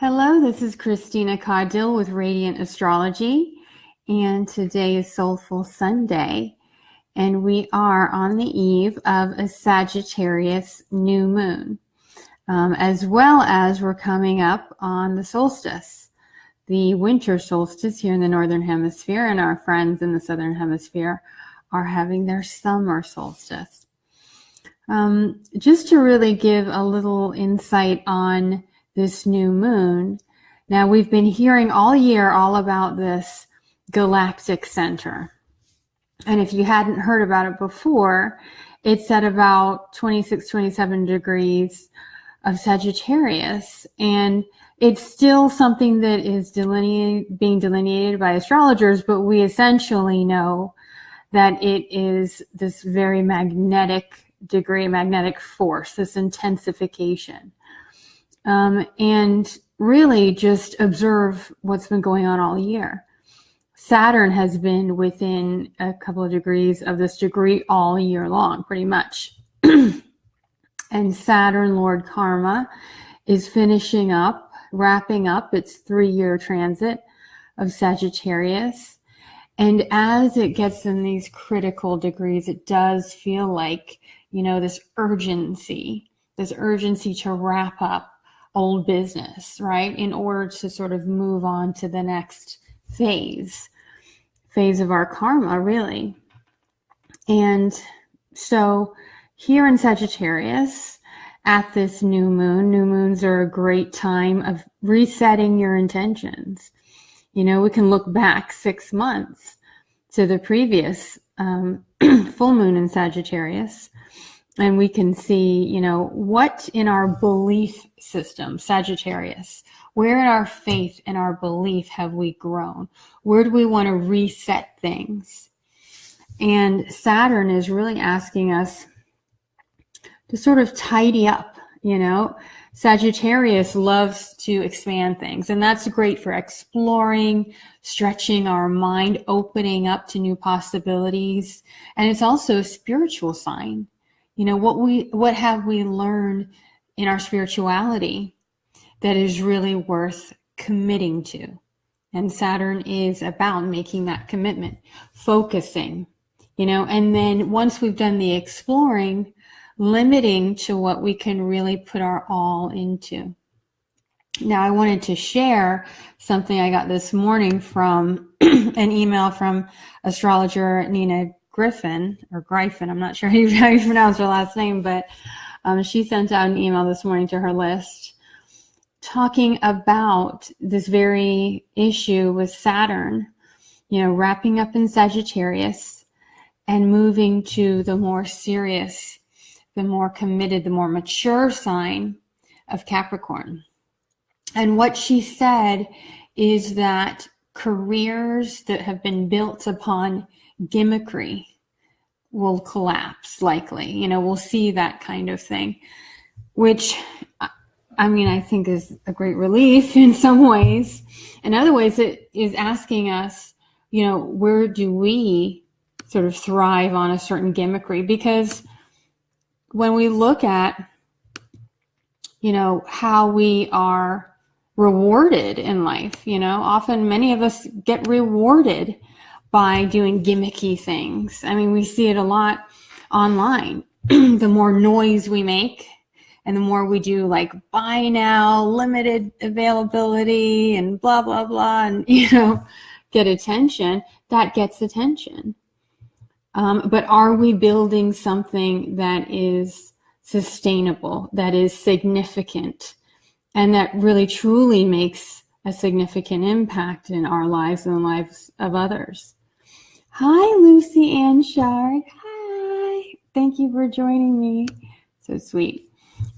Hello, this is Christina Caudill with Radiant Astrology, and today is Soulful Sunday, and we are on the eve of a Sagittarius new moon, as well as we're coming up on the solstice, the winter solstice here in the Northern Hemisphere, and our friends in the Southern Hemisphere are having their summer solstice. Just to really give a little insight on this new moon. Now, we've been hearing all year all about this galactic center. And if you hadn't heard about it before, it's at about 26, 27 degrees of Sagittarius. And it's still something that is being delineated by astrologers, but we essentially know that it is this very magnetic degree, magnetic force, this intensification. And really just observe what's been going on all year. Saturn has been within a couple of degrees of this degree all year long, pretty much. And Saturn, Lord Karma, is wrapping up its 3-year transit of Sagittarius. And as it gets in these critical degrees, it does feel like, this urgency to wrap up old business, right? In order to sort of move on to the next phase of our karma, really. And so here in Sagittarius, at this new moons are a great time of resetting your intentions. We can look back 6 months to the previous full moon in Sagittarius, and we can see, what in our belief system, Sagittarius, where in our faith and our belief have we grown? Where do we want to reset things? And Saturn is really asking us to sort of tidy up, Sagittarius loves to expand things, and that's great for exploring, stretching our mind, opening up to new possibilities. And it's also a spiritual sign. What have we learned in our spirituality that is really worth committing to? And Saturn is about making that commitment, focusing, and then once we've done the exploring, limiting to what we can really put our all into. Now, I wanted to share something I got this morning from an email from astrologer Nina Griffin, I'm not sure how you pronounce her last name, but she sent out an email this morning to her list talking about this very issue with Saturn, wrapping up in Sagittarius and moving to the more serious, the more committed, the more mature sign of Capricorn. And what she said is that careers that have been built upon gimmickry will collapse likely. We'll see that kind of thing, which I think is a great relief in some ways. In other ways, it is asking us, where do we sort of thrive on a certain gimmickry? Because when we look at, how we are rewarded in life, often many of us get rewarded by doing gimmicky things. We see it a lot online. The more noise we make and the more we do like buy now, limited availability and blah, blah, blah, and, get attention, that gets attention. But are we building something that is sustainable, that is significant, and that really truly makes a significant impact in our lives and the lives of others? Hi, Lucy Ann Shard. Hi. Thank you for joining me. So sweet.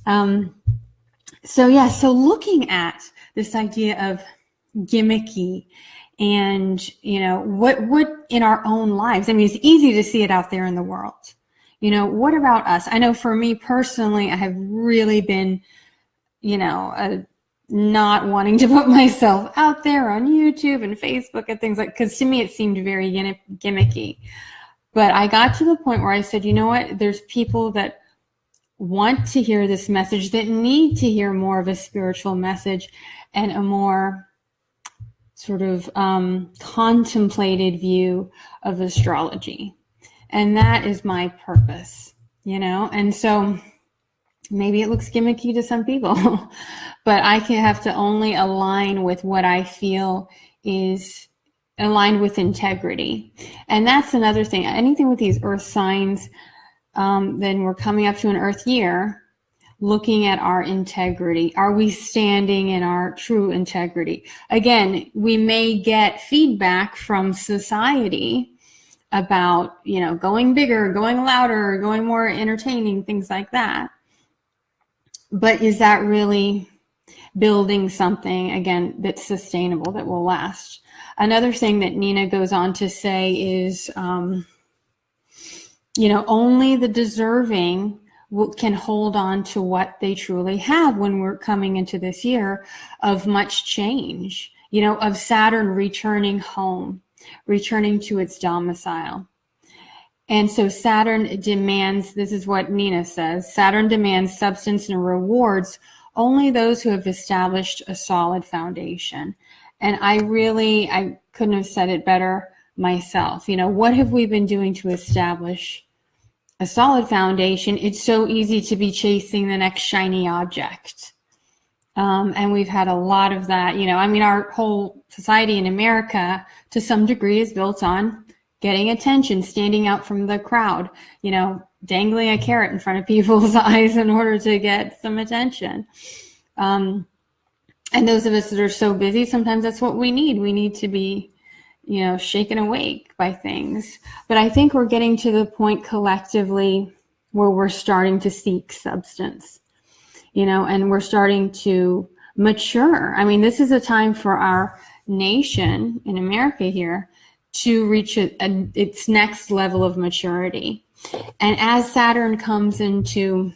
So looking at this idea of gimmicky and, what in our own lives, it's easy to see it out there in the world. What about us? I know for me personally, I have really been, not wanting to put myself out there on YouTube and Facebook and things because to me it seemed very gimmicky. But I got to the point where I said, there's people that want to hear this message, that need to hear more of a spiritual message and a more sort of contemplated view of astrology. And that is my purpose, and so maybe it looks gimmicky to some people, but I can have to only align with what I feel is aligned with integrity. And that's another thing. Anything with these earth signs, then we're coming up to an earth year, looking at our integrity. Are we standing in our true integrity? Again, we may get feedback from society about, going bigger, going louder, going more entertaining, things like that. But is that really building something, again, that's sustainable, that will last? Another thing that Nina goes on to say is, only the deserving can hold on to what they truly have when we're coming into this year of much change, of Saturn returning home, returning to its domicile. And so Saturn demands, this is what Nina says, Saturn demands substance and rewards only those who have established a solid foundation. And I couldn't have said it better myself. What have we been doing to establish a solid foundation? It's so easy to be chasing the next shiny object. And we've had a lot of that, our whole society in America to some degree is built on getting attention, standing out from the crowd, dangling a carrot in front of people's eyes in order to get some attention. And those of us that are so busy, sometimes that's what we need. We need to be, shaken awake by things. But I think we're getting to the point collectively where we're starting to seek substance, and we're starting to mature. This is a time for our nation in America here to reach its next level of maturity. And as Saturn comes into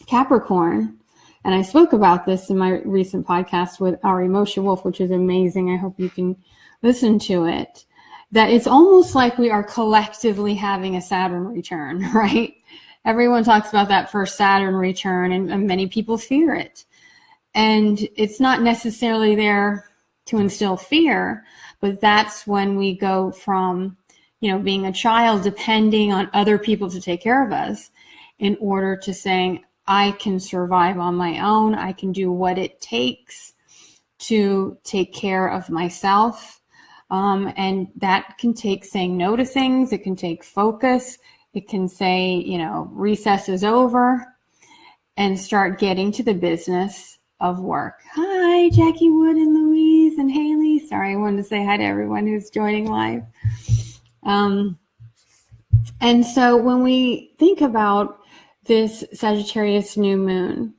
Capricorn, and I spoke about this in my recent podcast with our Emotion Wolf, which is amazing. I hope you can listen to it, that it's almost like we are collectively having a Saturn return, right? Everyone talks about that first Saturn return, and many people fear it. And it's not necessarily there to instill fear, but that's when we go from, being a child depending on other people to take care of us in order to saying, I can survive on my own. I can do what it takes to take care of myself. And that can take saying no to things. It can take focus. It can say, recess is over, and start getting to the business of work. Hi, Jackie Wood and Louise and Haley. Sorry, I wanted to say hi to everyone who's joining live. And so when we think about this Sagittarius new moon,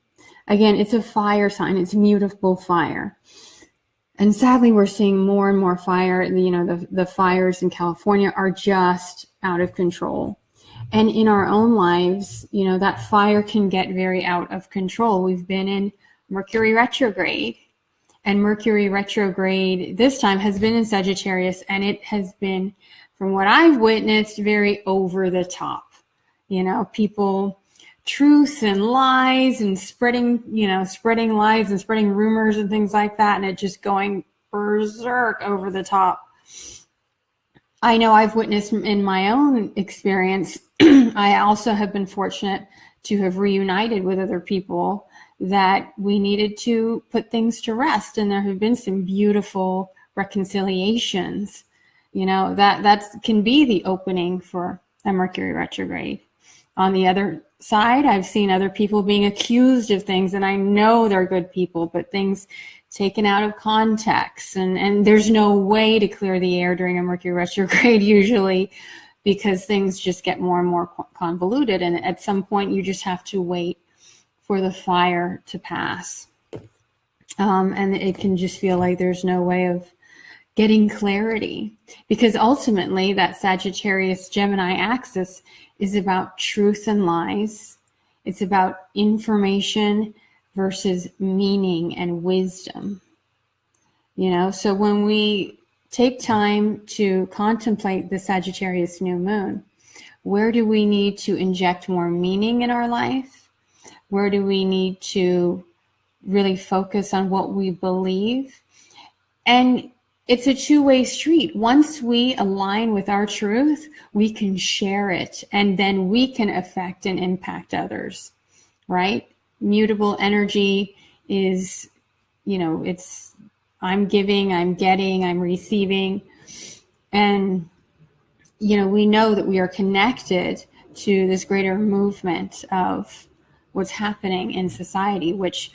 again, it's a fire sign. It's mutable fire. And sadly, we're seeing more and more fire. The fires in California are just out of control. And in our own lives, that fire can get very out of control. We've been in Mercury retrograde, and Mercury retrograde this time has been in Sagittarius, and it has been, from what I've witnessed, very over the top. People, truth and lies, and spreading lies and spreading rumors and things like that, and it just going berserk over the top. I know I've witnessed in my own experience. I also have been fortunate to have reunited with other people that we needed to put things to rest. And there have been some beautiful reconciliations, that can be the opening for a Mercury retrograde. On the other side, I've seen other people being accused of things, and I know they're good people, but things taken out of context. And there's no way to clear the air during a Mercury retrograde usually, because things just get more and more convoluted. And at some point, you just have to wait for the fire to pass. And it can just feel like there's no way of getting clarity, because ultimately that Sagittarius Gemini axis is about truth and lies. It's about information versus meaning and wisdom. So when we take time to contemplate the Sagittarius new moon, where do we need to inject more meaning in our life? Where do we need to really focus on what we believe? And it's a two-way street. Once we align with our truth, we can share it, and then we can affect and impact others, right? Mutable energy is, it's I'm giving, I'm getting, I'm receiving. And, we know that we are connected to this greater movement of what's happening in society, which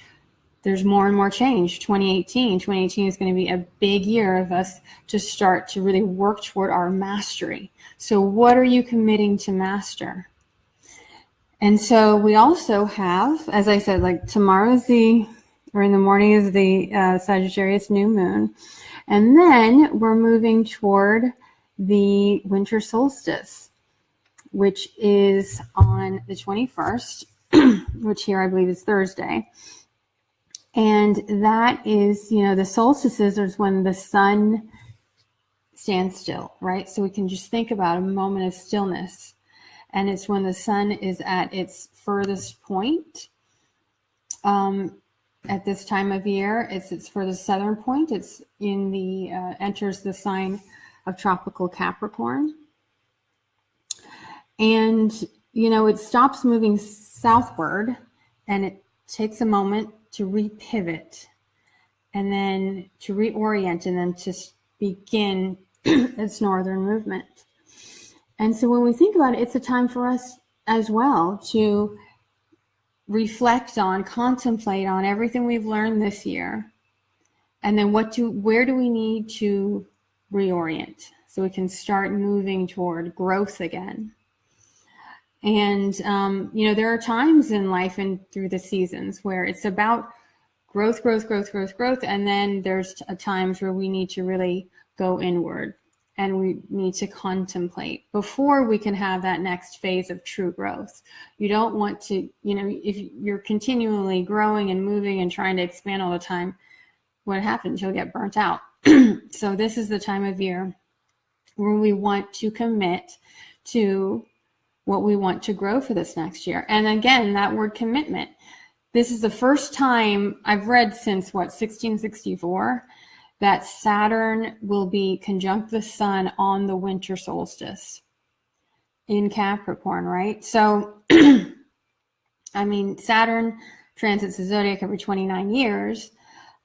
there's more and more change. 2018 is going to be a big year of us to start to really work toward our mastery. So what are you committing to master? And so we also have, as I said, like tomorrow's in the morning is the Sagittarius new moon. And then we're moving toward the winter solstice, which is on the 21st, which here I believe is Thursday. And that is, the solstices is when the sun stands still, right? So we can just think about a moment of stillness. And it's when the sun is at its furthest point. At this time of year, it's its furthest southern point. It's enters the sign of tropical Capricorn. And, it stops moving southward, and it takes a moment to repivot, and then to reorient, and then to begin its northern movement. And so when we think about it, it's a time for us as well to reflect on, contemplate on everything we've learned this year. And then where do we need to reorient so we can start moving toward growth again? And, there are times in life and through the seasons where it's about growth. And then there's times where we need to really go inward, and we need to contemplate before we can have that next phase of true growth. You don't want to, if you're continually growing and moving and trying to expand all the time, what happens? You'll get burnt out. So this is the time of year where we want to commit to what we want to grow for this next year. And again, that word commitment. This is the first time I've read since 1664 that Saturn will be conjunct the sun on the winter solstice in Capricorn, right? So, Saturn transits the zodiac every 29 years,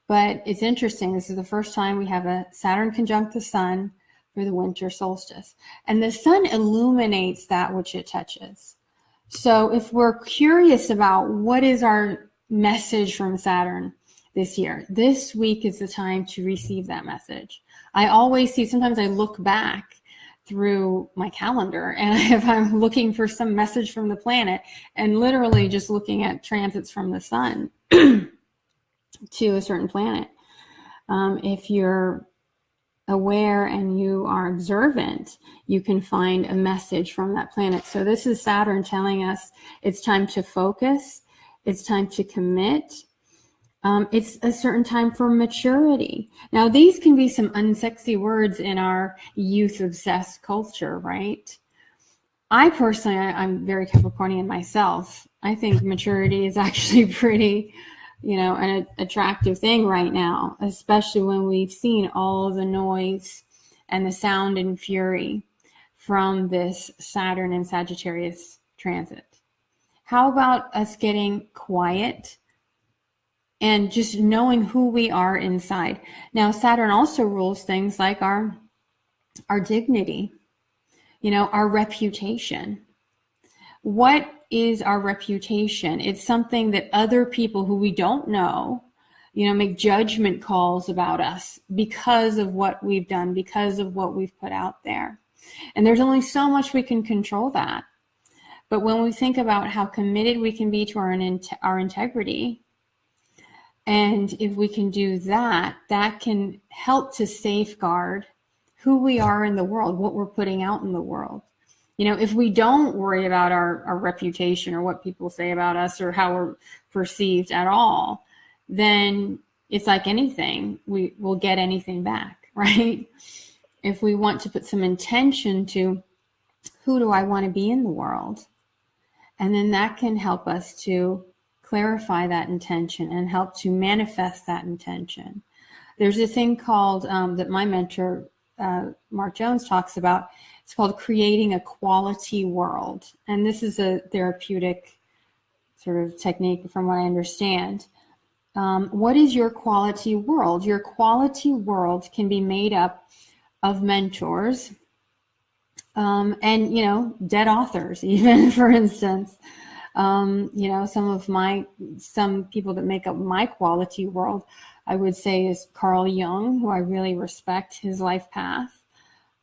but it's interesting. This is the first time we have a Saturn conjunct the sun for the winter solstice. And the sun illuminates that which it touches. So if we're curious about what is our message from Saturn this year, this week is the time to receive that message. I always see, sometimes I look back through my calendar, and if I'm looking for some message from the planet, and literally just looking at transits from the sun to a certain planet, if you're aware and you are observant, you can find a message from that planet. So this is Saturn telling us it's time to focus, it's time to commit. It's a certain time for maturity. Now, these can be some unsexy words in our youth-obsessed culture, right? I personally, I'm very Capricornian myself. I think maturity is actually pretty, an attractive thing right now, especially when we've seen all the noise and the sound and fury from this Saturn and Sagittarius transit. How about us getting quiet and just knowing who we are inside? Now, Saturn also rules things like our dignity, our reputation. What is our reputation? It's something that other people who we don't know, make judgment calls about us because of what we've done, because of what we've put out there. And there's only so much we can control that. But when we think about how committed we can be to our integrity, and if we can do that, that can help to safeguard who we are in the world, what we're putting out in the world. If we don't worry about our reputation or what people say about us or how we're perceived at all, then it's like anything, we will get anything back, right? If we want to put some intention to who do I want to be in the world, and then that can help us to clarify that intention and help to manifest that intention. There's a thing called, that my mentor, Mark Jones, talks about. It's called creating a quality world. And this is a therapeutic sort of technique from what I understand. What is your quality world? Your quality world can be made up of mentors, and, you know, dead authors, even, for instance. You know, some people that make up my quality world, I would say, is Carl Jung, who I really respect his life path.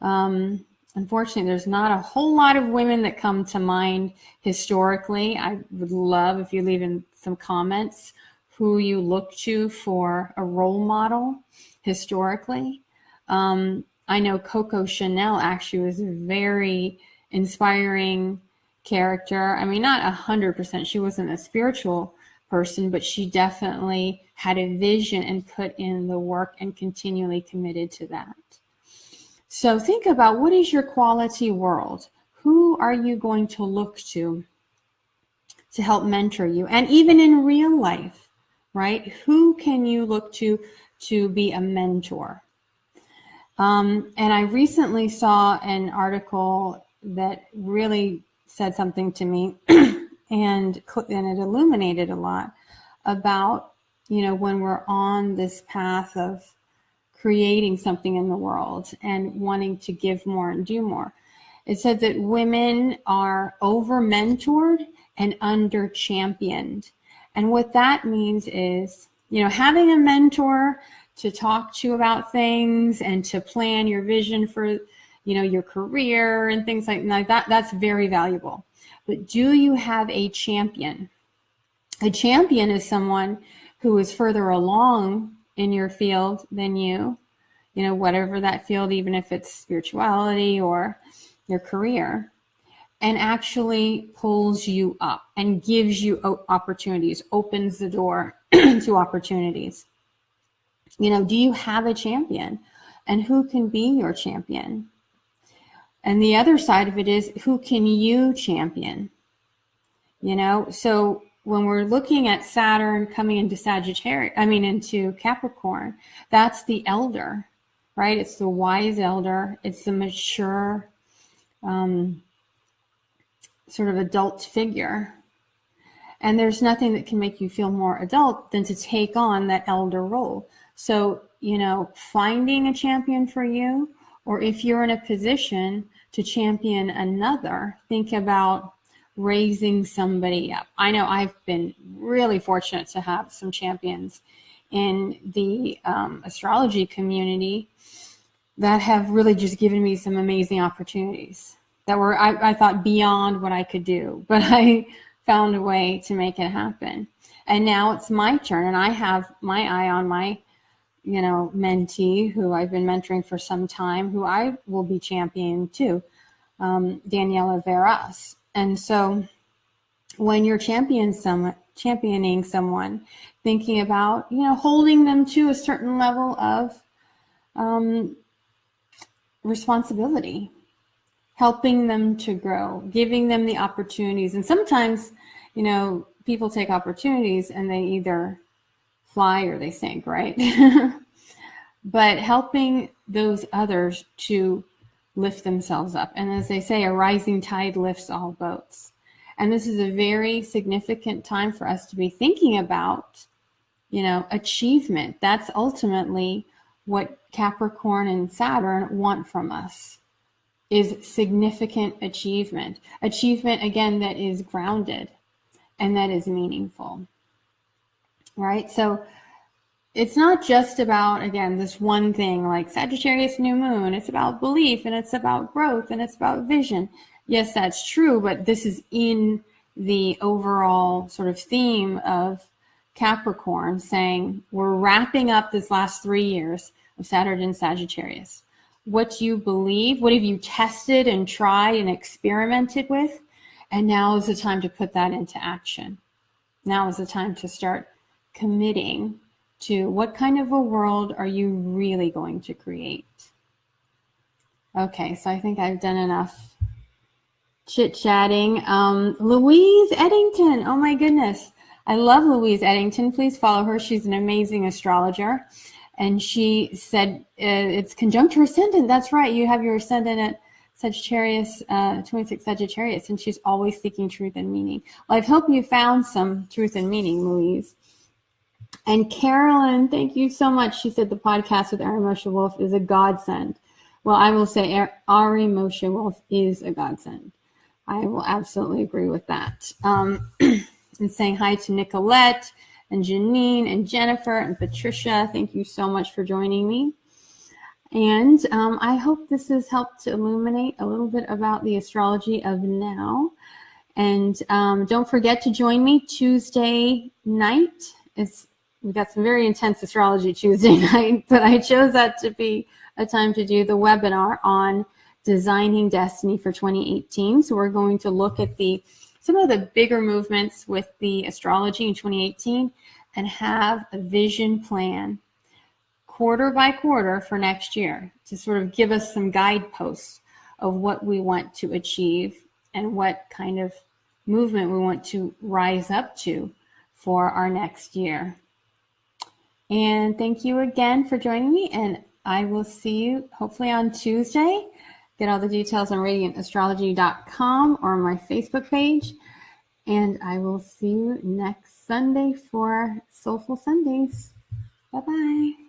Unfortunately, there's not a whole lot of women that come to mind historically. I would love if you leave in some comments who you look to for a role model historically. I know Coco Chanel actually was a very inspiring character. I mean, not 100%. She wasn't a spiritual person, but she definitely had a vision and put in the work and continually committed to that. So think about, what is your quality world? Who are you going to look to help mentor you? And even in real life, right? Who can you look to be a mentor? And I recently saw an article that really said something to me, and it illuminated a lot about, you know, when we're on this path of creating something in the world and wanting to give more and do more. It said that women are over-mentored and under-championed. And what that means is, you know, having a mentor to talk to about things and to plan your vision for, you know, your career and things like that, that's very valuable. But do you have a champion? A champion is someone who is further along in your field than you know, whatever that field, even if it's spirituality or your career, and actually pulls you up and gives you opportunities, opens the door to opportunities. You know, do you have a champion? And who can be your champion? And the other side of it is, who can you champion? You know, so when we're looking at Saturn coming into into Capricorn, that's the elder, right? It's the wise elder. It's the mature, sort of adult figure. And there's nothing that can make you feel more adult than to take on that elder role. So, you know, finding a champion for you, or if you're in a position to champion another, think about raising somebody up. I know I've been really fortunate to have some champions in the astrology community that have really just given me some amazing opportunities that were, I thought, beyond what I could do, but I found a way to make it happen. And now it's my turn, and I have my eye on my, you know, mentee who I've been mentoring for some time, who I will be championing too, Daniela Veras. And so when you're championing someone, thinking about, you know, holding them to a certain level of responsibility, helping them to grow, giving them the opportunities. And sometimes, you know, people take opportunities and they either fly or they sink, right? But helping those others to lift themselves up. And as they say, a rising tide lifts all boats. And this is a very significant time for us to be thinking about, you know, achievement. That's ultimately what Capricorn and Saturn want from us, is significant achievement. Achievement, again, that is grounded and that is meaningful, right? So it's not just about, again, this one thing like Sagittarius new moon. It's about belief, and it's about growth, and it's about vision. Yes, that's true, but this is in the overall sort of theme of Capricorn, saying we're wrapping up this last 3 years of Saturn and Sagittarius. What you believe, what have you tested and tried and experimented with? And now is the time to put that into action. Now is the time to start committing to what kind of a world are you really going to create. Okay, so I think I've done enough chit-chatting. Louise Eddington, oh my goodness. I love Louise Eddington. Please follow her. She's an amazing astrologer. And she said it's conjunct her ascendant. That's right. You have your ascendant at Sagittarius, 26 Sagittarius, and she's always seeking truth and meaning. Well, I hope you found some truth and meaning, Louise. And Carolyn, thank you so much. She said the podcast with Ari Moshe Wolf is a godsend. Well, I will say Ari Moshe Wolf is a godsend. I will absolutely agree with that. And saying hi to Nicolette and Janine and Jennifer and Patricia. Thank you so much for joining me. And I hope this has helped to illuminate a little bit about the astrology of now. And don't forget to join me Tuesday night. We've got some very intense astrology Tuesday night, but I chose that to be a time to do the webinar on Designing Destiny for 2018. So we're going to look at some of the bigger movements with the astrology in 2018 and have a vision plan quarter by quarter for next year to sort of give us some guideposts of what we want to achieve and what kind of movement we want to rise up to for our next year. And thank you again for joining me, and I will see you hopefully on Tuesday. Get all the details on radiantastrology.com or on my Facebook page. And I will see you next Sunday for Soulful Sundays. Bye-bye.